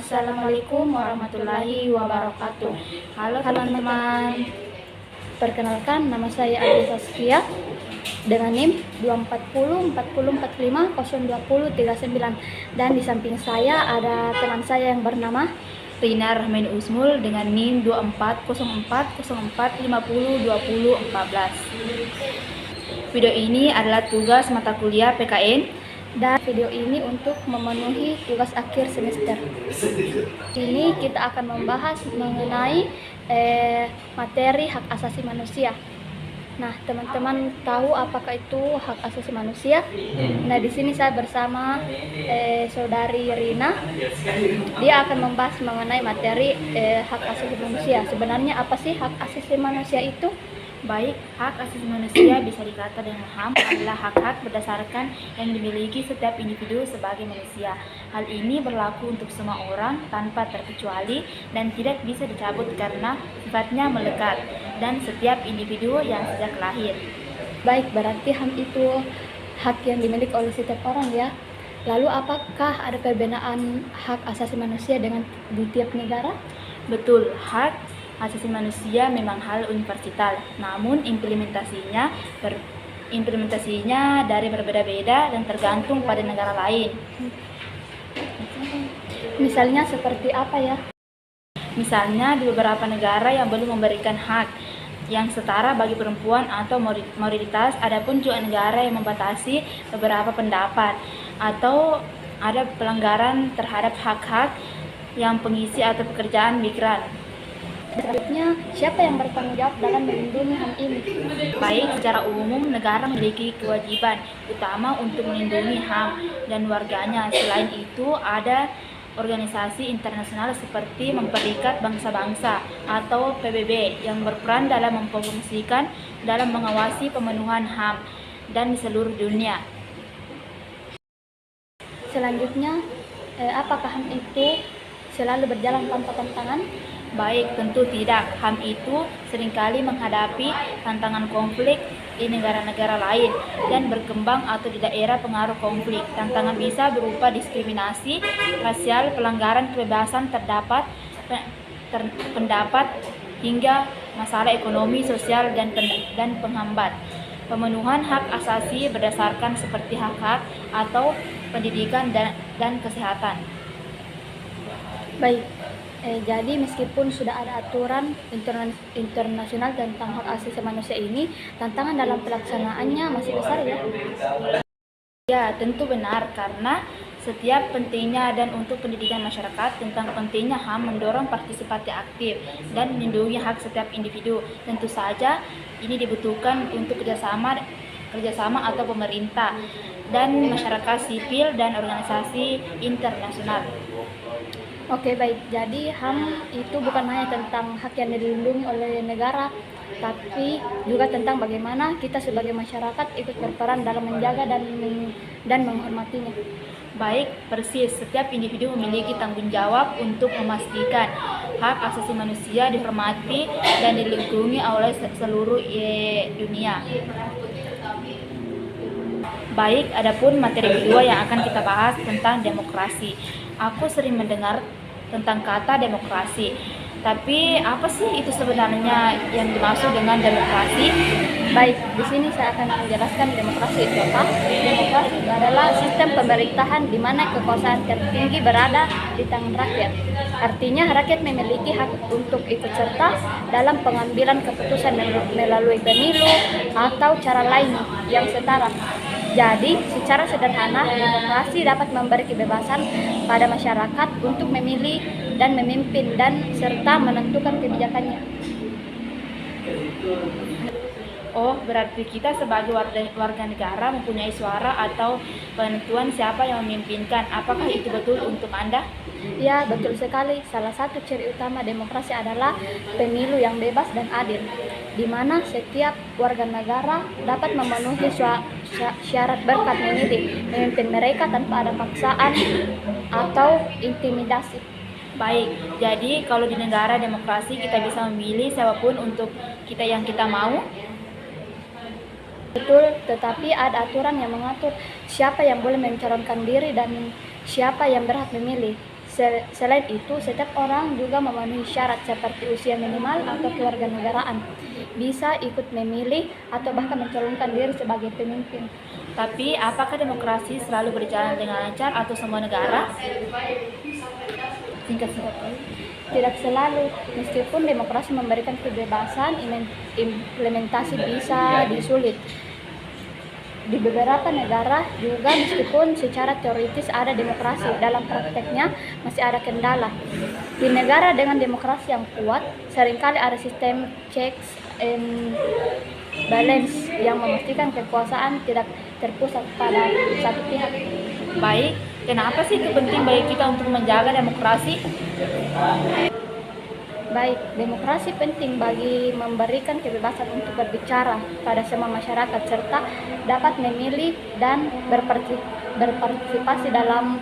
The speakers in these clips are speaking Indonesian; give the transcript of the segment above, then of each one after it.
Assalamualaikum warahmatullahi wabarakatuh. Halo teman-teman. Perkenalkan, nama saya Adi Saskia dengan NIM 2404045020039, dan di samping saya ada teman saya yang bernama Rina Rahmaini Usmul dengan NIM 240404502014. Video ini adalah tugas mata kuliah PKN, dan video ini untuk memenuhi tugas akhir semester. Ini kita akan membahas mengenai materi hak asasi manusia. Nah, teman-teman tahu apakah itu hak asasi manusia? Nah, di sini saya bersama saudari Rina. Dia akan membahas mengenai materi hak asasi manusia. Sebenarnya apa sih hak asasi manusia itu? Baik, hak asasi manusia bisa dikata dengan HAM adalah hak-hak berdasarkan yang dimiliki setiap individu sebagai manusia. Hal ini berlaku untuk semua orang tanpa terkecuali dan tidak bisa dicabut karena sifatnya melekat dan setiap individu yang sejak lahir. Baik, berarti HAM itu hak yang dimiliki oleh setiap orang ya. Lalu apakah ada perbedaan hak asasi manusia dengan di tiap negara? Betul, hak asasi manusia memang hal universal, namun implementasinya dari berbeda-beda dan tergantung pada negara lain. Misalnya seperti apa ya? Misalnya di beberapa negara yang belum memberikan hak yang setara bagi perempuan atau mayoritas, adapun juga negara yang membatasi beberapa pendapat atau ada pelanggaran terhadap hak-hak yang pengisi atau pekerjaan migran. Selanjutnya, siapa yang bertanggung jawab dalam melindungi HAM ini? Baik, secara umum negara memiliki kewajiban utama untuk melindungi HAM dan warganya. Selain itu, ada organisasi internasional seperti Perserikatan Bangsa-Bangsa atau PBB yang berperan dalam mempromosikan dalam mengawasi pemenuhan HAM dan di seluruh dunia. Selanjutnya, apakah HAM itu selalu berjalan tanpa tantangan? Baik, tentu tidak. HAM itu seringkali menghadapi tantangan konflik di negara-negara lain dan berkembang atau di daerah pengaruh konflik. Tantangan bisa berupa diskriminasi rasial, pelanggaran kebebasan pendapat, hingga masalah ekonomi, sosial, dan penghambat pemenuhan hak asasi berdasarkan seperti hak-hak atau pendidikan dan kesehatan. Baik. Jadi meskipun sudah ada aturan internasional tentang hak asasi manusia ini, tantangan dalam pelaksanaannya masih besar ya? Ya, tentu benar, karena setiap pentingnya dan untuk pendidikan masyarakat tentang pentingnya HAM mendorong partisipasi aktif dan melindungi hak setiap individu. Tentu saja ini dibutuhkan untuk kerjasama atau pemerintah dan masyarakat sipil dan organisasi internasional. Oke, baik. Jadi HAM itu bukan hanya tentang hak yang dilindungi oleh negara, tapi juga tentang bagaimana kita sebagai masyarakat ikut berperan dalam menjaga dan menghormatinya. Baik, persis. Setiap individu memiliki tanggung jawab untuk memastikan hak asasi manusia dihormati dan dilindungi oleh seluruh dunia. Baik, adapun materi kedua yang akan kita bahas tentang demokrasi. Aku sering mendengar tentang kata demokrasi, tapi apa sih itu sebenarnya yang dimaksud dengan demokrasi? Baik, di sini saya akan menjelaskan demokrasi itu apa. Demokrasi adalah sistem pemerintahan di mana kekuasaan tertinggi berada di tangan rakyat. Artinya rakyat memiliki hak untuk ikut serta dalam pengambilan keputusan melalui pemilu atau cara lain yang setara. Jadi, secara sederhana, demokrasi dapat memberi kebebasan pada masyarakat untuk memilih dan memimpin dan serta menentukan kebijakannya. Oh, berarti kita sebagai warga negara mempunyai suara atau penentuan siapa yang memimpinkan. Apakah itu betul untuk Anda? Ya, betul sekali. Salah satu ciri utama demokrasi adalah pemilu yang bebas dan adil, di mana setiap warga negara dapat memenuhi syarat berkat memilih memimpin mereka tanpa ada paksaan atau intimidasi. Baik, jadi kalau di negara demokrasi kita bisa memilih siapapun untuk yang kita mau. Betul, tetapi ada aturan yang mengatur siapa yang boleh mencalonkan diri dan siapa yang berhak memilih. Selain itu, setiap orang juga memenuhi syarat seperti usia minimal atau kewarganegaraan, bisa ikut memilih atau bahkan mencalonkan diri sebagai pemimpin. Tapi apakah demokrasi selalu berjalan dengan lancar atau semua negara? Singkat-singkat, tidak selalu. Meskipun demokrasi memberikan kebebasan, implementasi bisa disulit. Di beberapa negara juga meskipun secara teoritis ada demokrasi, dalam prakteknya masih ada kendala. Di negara dengan demokrasi yang kuat, seringkali ada sistem checks and balance yang memastikan kekuasaan tidak terpusat pada satu pihak. Baik, kenapa sih itu penting bagi kita untuk menjaga demokrasi? Baik, demokrasi penting bagi memberikan kebebasan untuk berbicara pada semua masyarakat serta dapat memilih dan berpartisipasi dalam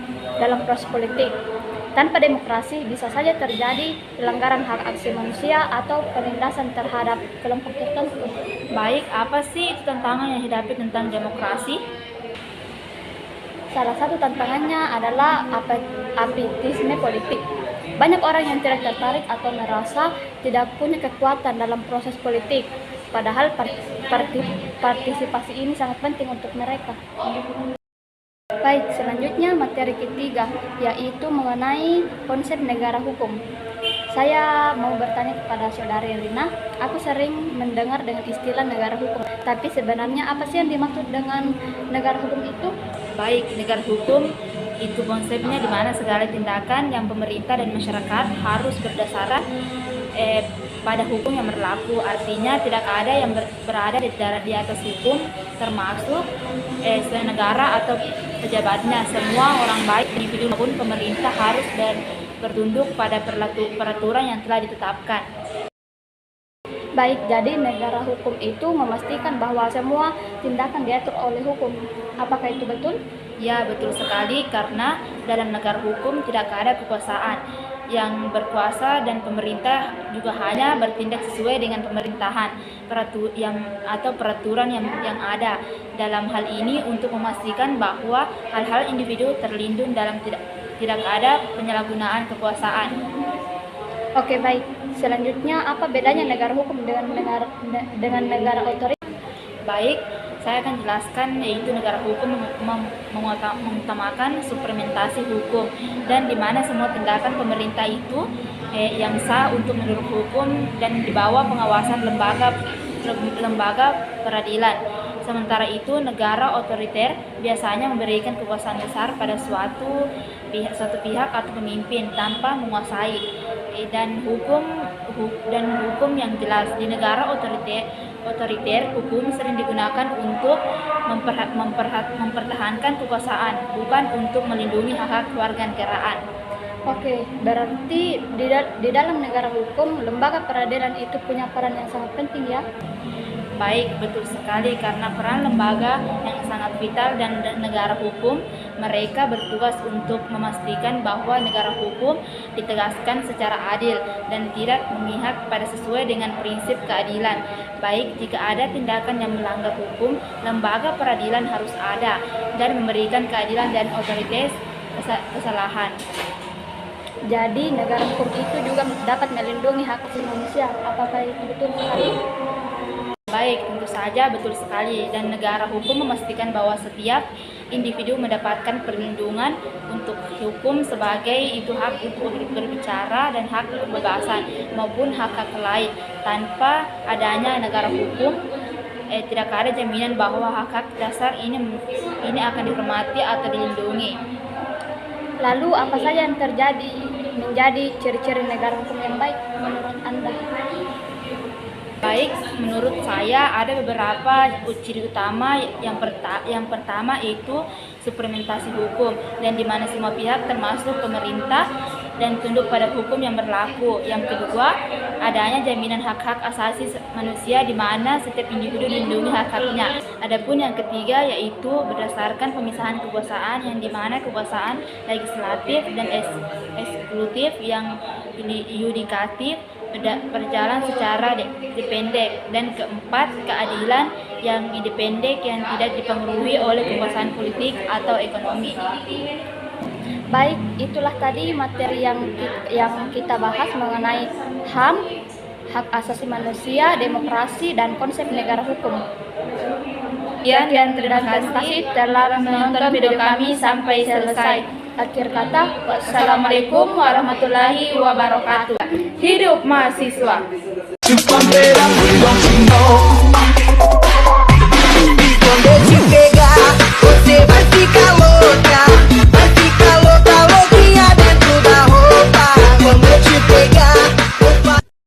proses politik. Tanpa demokrasi bisa saja terjadi pelanggaran hak asasi manusia atau penindasan terhadap kelompok tertentu. Baik, apa sih itu tantangan yang dihadapi tentang demokrasi? Salah satu tantangannya adalah apatisme politik. Banyak orang yang tidak tertarik atau merasa tidak punya kekuatan dalam proses politik, padahal partisipasi ini sangat penting untuk mereka. Baik, selanjutnya materi ketiga, yaitu mengenai konsep negara hukum. Saya mau bertanya kepada saudari Rina, aku sering mendengar dengan istilah negara hukum, tapi sebenarnya apa sih yang dimaksud dengan negara hukum itu? Baik, negara hukum itu konsepnya di mana segala tindakan yang pemerintah dan masyarakat harus berdasarkan pada hukum yang berlaku. Artinya tidak ada yang berada di atas hukum, termasuk negara atau pejabatnya. Semua orang baik, individu maupun pemerintah harus bertunduk pada peraturan yang telah ditetapkan. Baik, jadi negara hukum itu memastikan bahwa semua tindakan diatur oleh hukum. Apakah itu betul? Ya, betul sekali, karena dalam negara hukum tidak ada kekuasaan. Yang berkuasa dan pemerintah juga hanya bertindak sesuai dengan pemerintahan atau peraturan yang ada. Dalam hal ini untuk memastikan bahwa hal-hal individu terlindung dalam tidak ada penyalahgunaan kekuasaan. Oke, baik. Selanjutnya, apa bedanya negara hukum dengan negara otoriter? Baik, saya akan jelaskan, yaitu negara hukum mengutamakan supremasi hukum, dan di mana semua tindakan pemerintah itu yang sah untuk menurut hukum dan di bawah pengawasan lembaga peradilan. Sementara itu, negara otoriter biasanya memberikan kekuasaan besar pada suatu pihak atau pemimpin tanpa menguasai dan hukum yang jelas. Di negara otoriter, hukum sering digunakan untuk mempertahankan kekuasaan, bukan untuk melindungi hak-hak kewarganegaraan. Oke, berarti di dalam negara hukum, lembaga peradilan itu punya peran yang sangat penting ya? Baik, betul sekali, karena peran lembaga yang sangat vital dan negara hukum, mereka bertugas untuk memastikan bahwa negara hukum ditegaskan secara adil dan tidak memihak pada sesuai dengan prinsip keadilan. Baik, jika ada tindakan yang melanggar hukum, lembaga peradilan harus ada dan memberikan keadilan dan otoritas kesalahan. Jadi negara hukum itu juga dapat melindungi hak asasi manusia. Apakah itu betul sekali? Baik, tentu saja betul sekali, dan negara hukum memastikan bahwa setiap individu mendapatkan perlindungan untuk hukum, sebagai itu hak untuk berbicara dan hak kebebasan maupun hak-hak lain. Tanpa adanya negara hukum, tidak ada jaminan bahwa hak-hak dasar ini akan dihormati atau dilindungi. Lalu apa saja yang menjadi ciri-ciri negara hukum yang baik menurut Anda? Baik, menurut saya ada beberapa ciri utama. Yang pertama itu supremasi hukum, dan di mana semua pihak termasuk pemerintah dan tunduk pada hukum yang berlaku. Yang kedua, adanya jaminan hak-hak asasi manusia di mana setiap individu dilindungi hak-haknya. Adapun yang ketiga yaitu berdasarkan pemisahan kekuasaan, yang di mana kekuasaan legislatif dan eksekutif yang yudikatif berjalan secara independen. Dan keempat, keadilan yang independen yang tidak dipengaruhi oleh kekuasaan politik atau ekonomi. Baik, itulah tadi materi yang kita bahas mengenai HAM, hak asasi manusia, demokrasi, dan konsep negara hukum. Sekian dan terima kasih telah menonton video kami sampai selesai. Akhir kata, wassalamualaikum warahmatullahi wabarakatuh. Hidup mahasiswa. You pump it up, don't you know?